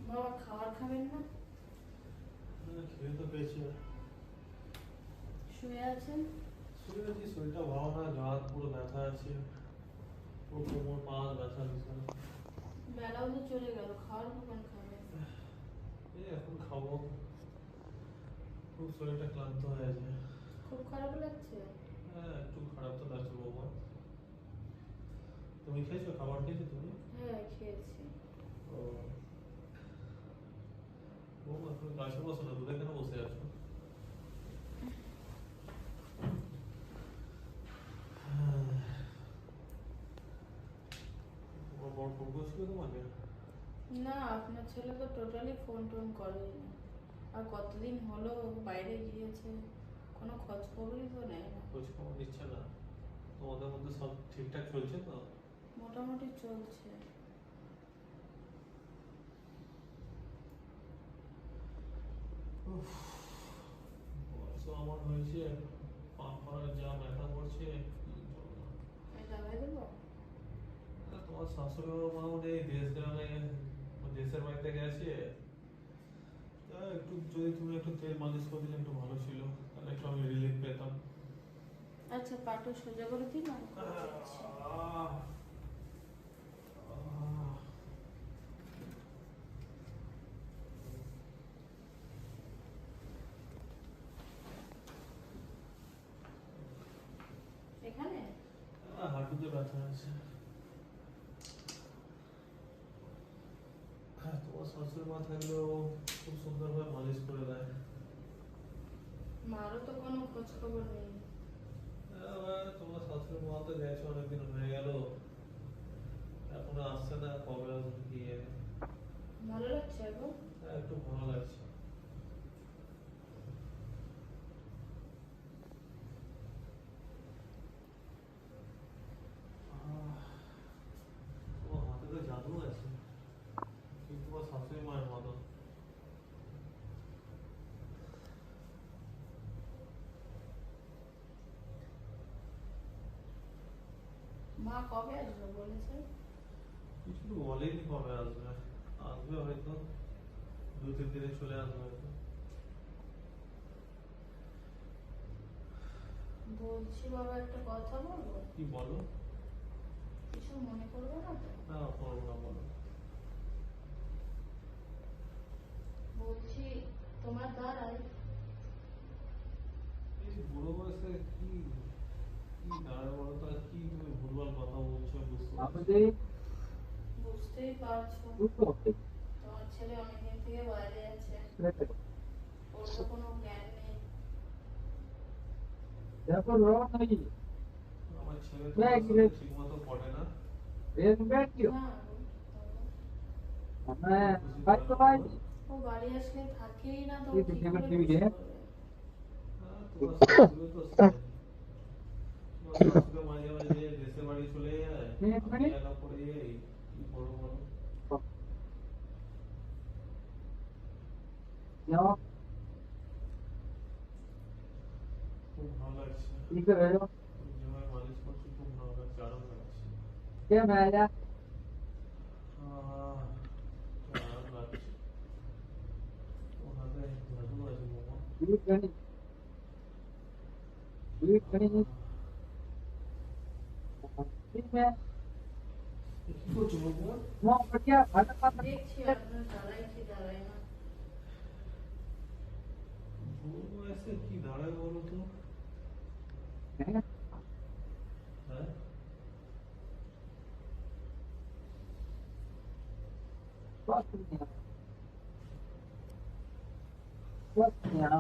বাবা খাবার খাবেন না? খেয়ে তো পেয়েছি। শুয়ে আছেন? শুয়ে আছি, শরীরটা ভালো না, গা হাত পুরো ব্যথা আছে, পুরো কোমর পা ব্যথা ভীষণ। বেলাও তো চলে গেল, খাওয়ার কখন খাবেন? এই এখন খাবো। খুব শরীরটা ক্লান্ত হয়ে আছে। খুব খারাপ লাগছে? হ্যাঁ একটু খারাপ তো লাগছে বৌমা। তুমি খেয়েছো? খাবার খেয়েছো তুমি? হ্যাঁ খেয়েছি। ও বৌমা তুমি গাছে বসো না, দূরে কেন বসে আছো? তোমার বড় ফোন করেছিল তোমাকে? না, আপনার ছেলে তো টোটালি ফোন টোন করেই না। আর কতদিন হলো বাইরে গিয়েছে, কোনো খোঁজ খবরই তো নেয় না। খোঁজ খবর নিচ্ছে না? তোমাদের মধ্যে সব ঠিকঠাক চলছে তো? মোটামুটি চলছে। বয়সও আমার হয়েছে, পা ফার যা ব্যথা করছে। আমি দাবাই দেবো? তোমার শাশুড়ি মাও নেই, দেশ গ্রামে দেশের বাড়িতে গেছে। তা একটু যদি তুমি একটু তেল মালিশ করে দিলে একটু ভালো ছিল, তাহলে একটু আমি রিলিফ পেতাম। আচ্ছা পাটু সোজা করে দিন, আমি করে দিচ্ছি। এখানে হাঁটুতে ব্যথা আছে। তোমার শাশুড়ি মা থাকলেও খুব সুন্দরভাবে মালিশ করে দেয়। মারও তো কোনো খোঁজ খবর নেই। তোমার শাশুড়ি মা তো গেছে অনেকদিন হয়ে গেল, এখনো আসছে না, কবে আসবে কি জানে। ভালো লাগছে এখন? একটু ভালো লাগছে। তোমার হাতে তো জাদু আছে, কিন্তু তোমার শাশুড়ি মায়ের মতো। মা কবে আসবে বলেছে? কিছু তো বলেনি কবে আসবে, আসবে হয়তো 2-3 দিনে চলে আসবে হয়তো। বলছি বাবা একটা কথা বলবো? কি বলো? কিছু মনে করবে না তো? না করবো না, বলো। বলছি তোমার দ্বারাই এই বুড়ো বয়সে কি কি দাঁড়ায় বলো তো, আর কি তুমি ভুলভাল কথা বলছো বুঝতে পারছি। বুঝতেই পারছো, তোমার ছেলে অনেকদিন থেকে বাইরে আছে, ওর তো কোনো জ্ঞান নেই। আমার ছেলে তোমার সাথে ঠিক মতো পড়ে না। না, খুশি করো না। ও বাড়ি আসলে থাকেই না, তো ও কি করে খুশি করবে? তোমার শাশুড়ি তো same। তোমার শাশুড়ি মাঝে মাঝে দেশের বাড়ি চলে যায়, আমি একা পড়ে যাই, কি করবো বলো? খুব ভালো লাগছে, তুমি যেভাবে মালিশ করছো খুব ভালো লাগছে, আরাম লাগছে। খুব আরাম লাগছে। তোমার হাতে জাদু আছে বাবা। কি করছো বাবা? দেখছি আপনার দাঁড়ায় কি দাঁড়ায় না। বুড়ো বয়সে কি দাঁড়ায় বলো তো? হ্যাঁ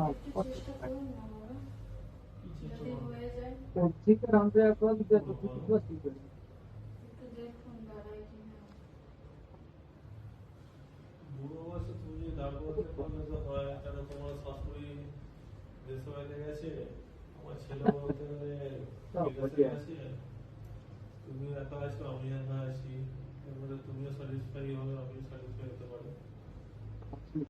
একটু চেষ্টা করুন না বাবা, কি চেষ্টা যদি করো? হয়ে যায়। বলো, বলো। একটু দেখুন দাঁড়ায় কি না। বুড়ো বয়সে তুমি যদি দাঁড় করতে পারলে তো হয়, কেন তোমার শাশুড়ি দেশে বাইরে গেছে, আমার ছেলে বলতে গেলে বিদেশে গেছে, তুমি একা আছো, আমি একা আছি।